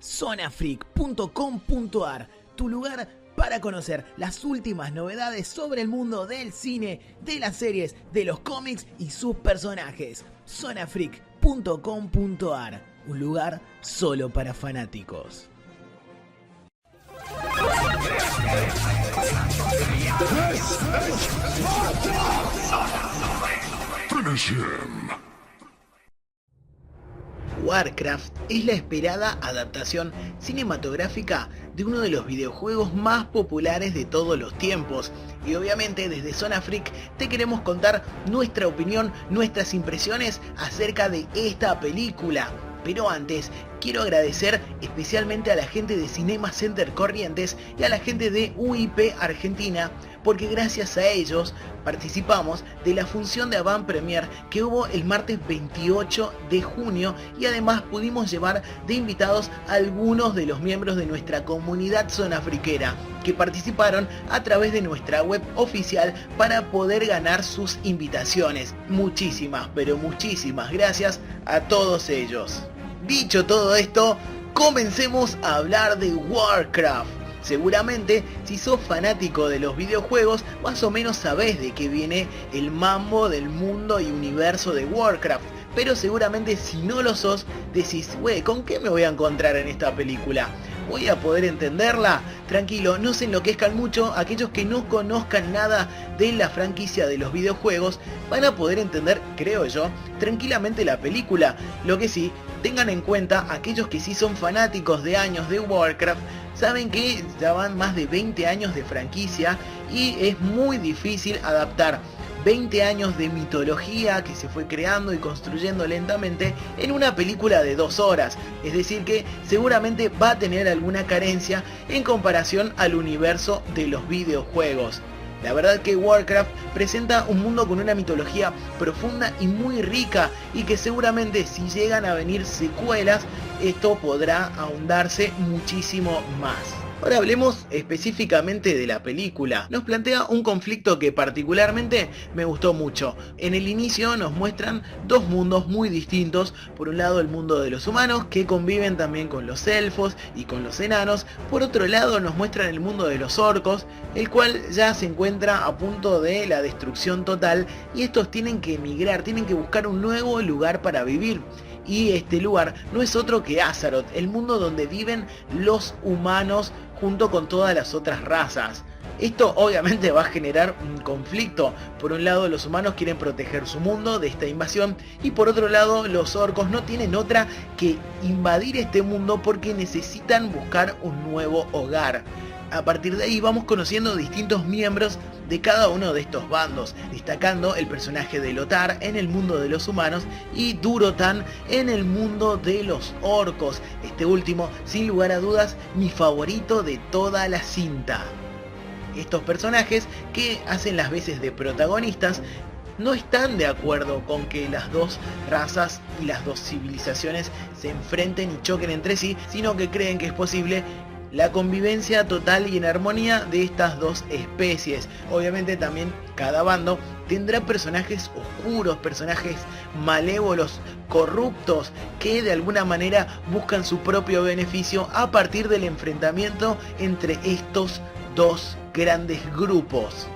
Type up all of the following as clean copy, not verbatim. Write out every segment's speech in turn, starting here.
zonafreak.com.ar, tu lugar para conocer las últimas novedades sobre el mundo del cine, de las series, de los cómics y sus personajes. zonafreak.com.ar, un lugar solo para fanáticos. Warcraft es la esperada adaptación cinematográfica de uno de los videojuegos más populares de todos los tiempos, y obviamente desde Zona Freak te queremos contar nuestra opinión, nuestras impresiones acerca de esta película. Pero antes, quiero agradecer especialmente a la gente de Cinema Center Corrientes y a la gente de UIP Argentina, porque gracias a ellos participamos de la función de Avant Premier que hubo el martes 28 de junio, y además pudimos llevar de invitados a algunos de los miembros de nuestra comunidad zonafriquera que participaron a través de nuestra web oficial para poder ganar sus invitaciones. Muchísimas, pero muchísimas gracias a todos ellos. Dicho todo esto, comencemos a hablar de Warcraft. Seguramente, si sos fanático de los videojuegos, más o menos sabés de qué viene el mambo del mundo y universo de Warcraft. Pero seguramente si no lo sos, decís, güey, ¿con qué me voy a encontrar en esta película? ¿Voy a poder entenderla? Tranquilo, no se enloquezcan mucho. Aquellos que no conozcan nada de la franquicia de los videojuegos van a poder entender, creo yo, tranquilamente la película. Lo que sí, tengan en cuenta, aquellos que sí son fanáticos de años de Warcraft, saben que ya van más de 20 años de franquicia y es muy difícil adaptar 20 años de mitología que se fue creando y construyendo lentamente en una película de 2 horas. Es decir que seguramente va a tener alguna carencia en comparación al universo de los videojuegos. La verdad que Warcraft presenta un mundo con una mitología profunda y muy rica, y que seguramente si llegan a venir secuelas, esto podrá ahondarse muchísimo más. Ahora hablemos específicamente de la película. Nos plantea un conflicto que particularmente me gustó mucho. En el inicio nos muestran dos mundos muy distintos. Por un lado el mundo de los humanos, que conviven también con los elfos y con los enanos. Por otro lado nos muestran el mundo de los orcos, el cual ya se encuentra a punto de la destrucción total, y estos tienen que emigrar, tienen que buscar un nuevo lugar para vivir. Y este lugar no es otro que Azeroth, el mundo donde viven los humanos junto con todas las otras razas. Esto obviamente va a generar un conflicto. Por un lado los humanos quieren proteger su mundo de esta invasión, y por otro lado los orcos no tienen otra que invadir este mundo porque necesitan buscar un nuevo hogar. A partir de ahí vamos conociendo distintos miembros de cada uno de estos bandos, destacando el personaje de Lothar en el mundo de los humanos y Durotan en el mundo de los orcos. Este último, sin lugar a dudas, mi favorito de toda la cinta. Estos personajes, que hacen las veces de protagonistas, no están de acuerdo con que las dos razas y las dos civilizaciones se enfrenten y choquen entre sí, sino que creen que es posible la convivencia total y en armonía de estas dos especies. Obviamente también cada bando tendrá personajes oscuros, personajes malévolos, corruptos, que de alguna manera buscan su propio beneficio a partir del enfrentamiento entre estos dos grandes grupos.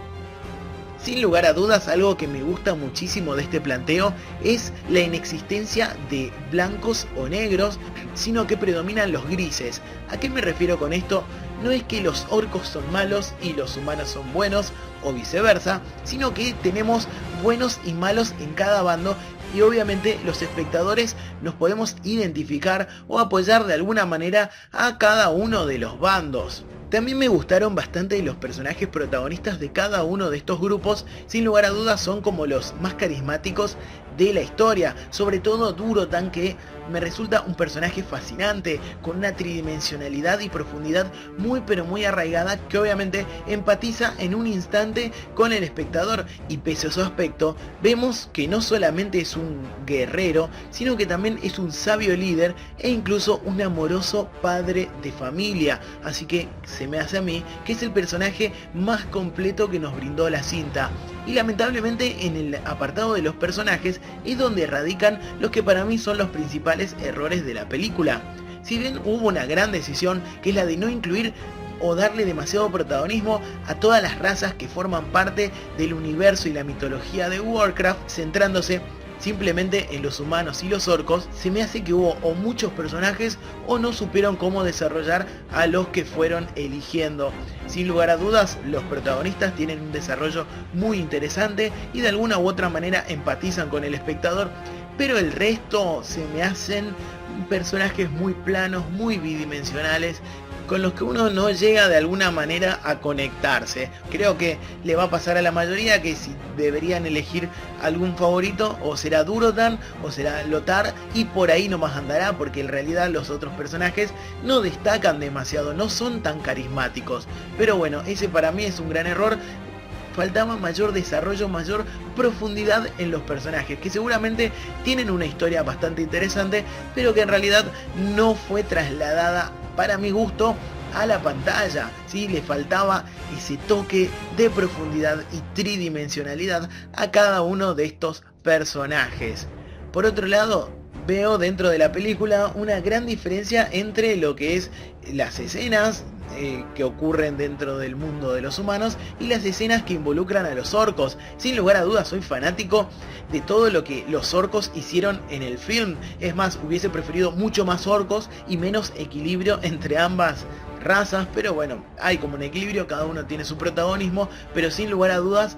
Sin lugar a dudas, algo que me gusta muchísimo de este planteo es la inexistencia de blancos o negros, sino que predominan los grises. ¿A qué me refiero con esto? No es que los orcos son malos y los humanos son buenos, o viceversa, sino que tenemos buenos y malos en cada bando, y obviamente los espectadores nos podemos identificar o apoyar de alguna manera a cada uno de los bandos. También me gustaron bastante los personajes protagonistas de cada uno de estos grupos. Sin lugar a dudas son como los más carismáticos de la historia, sobre todo Durotan, que me resulta un personaje fascinante, con una tridimensionalidad y profundidad muy pero muy arraigada, que obviamente empatiza en un instante con el espectador, y pese a su aspecto vemos que no solamente es un guerrero, sino que también es un sabio líder e incluso un amoroso padre de familia. Así que se me hace a mí que es el personaje más completo que nos brindó la cinta. Y lamentablemente en el apartado de los personajes es donde radican los que para mí son los principales errores de la película. si bien hubo una gran decisión, que es la de no incluir o darle demasiado protagonismo a todas las razas que forman parte del universo y la mitología de Warcraft, centrándose simplemente en los humanos y los orcos, se me hace que hubo o muchos personajes o no supieron cómo desarrollar a los que fueron eligiendo. Sin lugar a dudas, los protagonistas tienen un desarrollo muy interesante y de alguna u otra manera empatizan con el espectador, pero el resto se me hacen personajes muy planos, muy bidimensionales, con los que uno no llega de alguna manera a conectarse. Creo que le va a pasar a la mayoría que si deberían elegir algún favorito, o será Durotan o será Lothar, y por ahí nomás andará, porque en realidad los otros personajes no destacan demasiado, no son tan carismáticos. Pero bueno, ese para mí es un gran error. Faltaba mayor desarrollo, mayor profundidad en los personajes, que seguramente tienen una historia bastante interesante, pero que en realidad no fue trasladada, para mi gusto, a la pantalla. ¿Sí? Le faltaba ese toque de profundidad y tridimensionalidad a cada uno de estos personajes. Por otro lado, veo dentro de la película una gran diferencia entre lo que es las escenas que ocurren dentro del mundo de los humanos y las escenas que involucran a los orcos. Sin lugar a dudas, soy fanático de todo lo que los orcos hicieron en el film. Es más, hubiese preferido mucho más orcos y menos equilibrio entre ambas razas, pero bueno, hay como un equilibrio, cada uno tiene su protagonismo, pero sin lugar a dudas,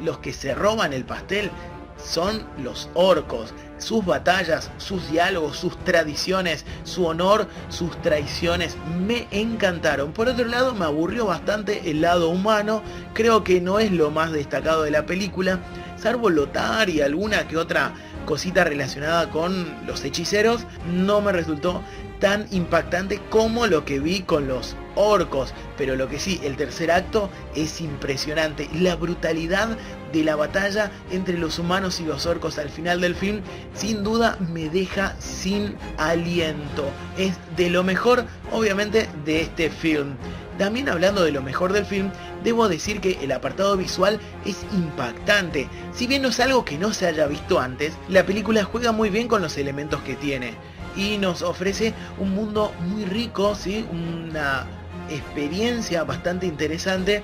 los que se roban el pastel son los orcos. Sus batallas, sus diálogos, sus tradiciones, su honor, sus traiciones me encantaron. Por otro lado, me aburrió bastante el lado humano. Creo que no es lo más destacado de la película, salvo Lothar y alguna que otra cosita relacionada con los hechiceros. No me resultó tan impactante como lo que vi con los orcos, pero lo que sí, el tercer acto es impresionante. La brutalidad de la batalla entre los humanos y los orcos al final del film sin duda me deja sin aliento. Es de lo mejor, obviamente, de este film. También hablando de lo mejor del film, debo decir que el apartado visual es impactante. Si bien no es algo que no se haya visto antes, la película juega muy bien con los elementos que tiene y nos ofrece un mundo muy rico, ¿sí? Una experiencia bastante interesante,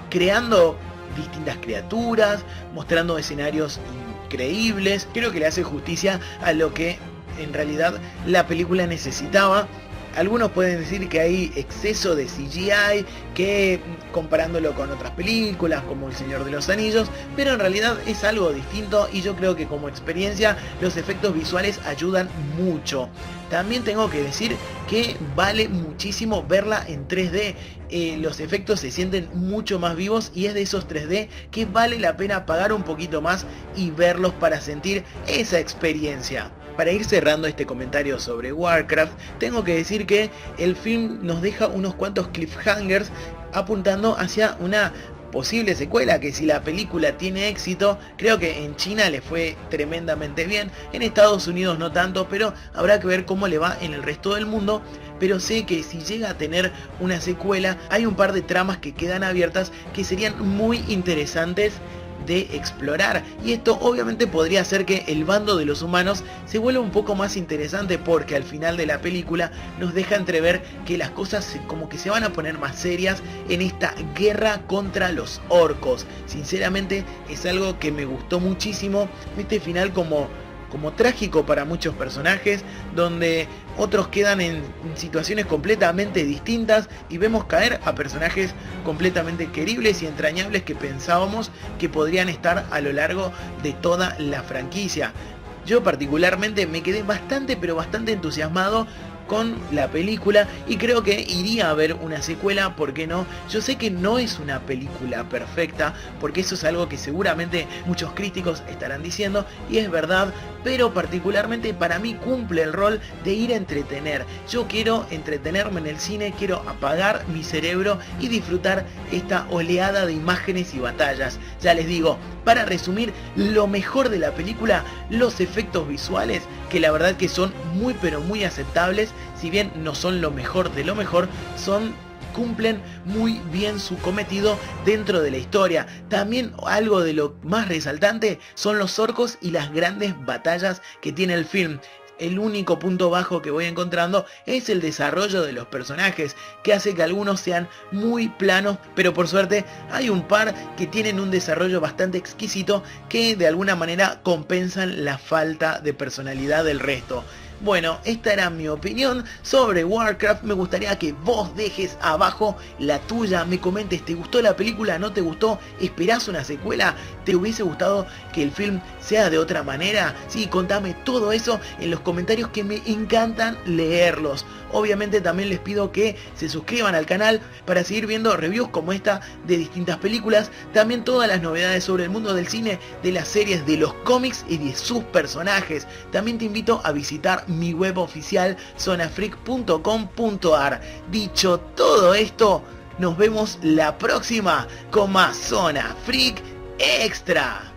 creando distintas criaturas, mostrando escenarios increíbles. Creo que le hace justicia a lo que en realidad la película necesitaba. Algunos pueden decir que hay exceso de CGI, que comparándolo con otras películas como El Señor de los Anillos, pero en realidad es algo distinto y yo creo que como experiencia los efectos visuales ayudan mucho. También tengo que decir que vale muchísimo verla en 3D. Los efectos se sienten mucho más vivos y es de esos 3D que vale la pena pagar un poquito más y verlos para sentir esa experiencia. Para ir cerrando este comentario sobre Warcraft, tengo que decir que el film nos deja unos cuantos cliffhangers apuntando hacia una posible secuela, que si la película tiene éxito, creo que en China le fue tremendamente bien, en Estados Unidos no tanto, pero habrá que ver cómo le va en el resto del mundo. Pero sé que si llega a tener una secuela, hay un par de tramas que quedan abiertas que serían muy interesantes de explorar, y esto obviamente podría hacer que el bando de los humanos se vuelva un poco más interesante, porque al final de la película nos deja entrever que las cosas como que se van a poner más serias en esta guerra contra los orcos. Sinceramente es algo que me gustó muchísimo, este final como trágico para muchos personajes, donde otros quedan en situaciones completamente distintas y vemos caer a personajes completamente queribles y entrañables que pensábamos que podrían estar a lo largo de toda la franquicia. Yo particularmente me quedé bastante entusiasmado con la película y creo que iría a ver una secuela, ¿por qué no? Yo sé que no es una película perfecta, porque eso es algo que seguramente muchos críticos estarán diciendo, y es verdad, pero particularmente para mí cumple el rol de ir a entretener. Yo quiero entretenerme en el cine, quiero apagar mi cerebro y disfrutar esta oleada de imágenes y batallas. Ya les digo, para resumir, lo mejor de la película, los efectos visuales, que la verdad que son muy pero muy aceptables, si bien no son lo mejor de lo mejor, cumplen muy bien su cometido dentro de la historia. También algo de lo más resaltante son los orcos y las grandes batallas que tiene el film. El único punto bajo que voy encontrando es el desarrollo de los personajes, que hace que algunos sean muy planos, pero por suerte hay un par que tienen un desarrollo bastante exquisito que de alguna manera compensan la falta de personalidad del resto. Bueno, esta era mi opinión sobre Warcraft. Me gustaría que vos dejes abajo la tuya, me comentes, ¿te gustó la película? ¿No te gustó? ¿Esperás una secuela? ¿Te hubiese gustado que el film sea de otra manera? Sí, contame todo eso en los comentarios, que me encantan leerlos. Obviamente también les pido que se suscriban al canal para seguir viendo reviews como esta de distintas películas, también todas las novedades sobre el mundo del cine, de las series, de los cómics y de sus personajes. También te invito a visitar mi web oficial zonafreak.com.ar. Dicho todo esto, nos vemos la próxima con más Zona Freak Extra.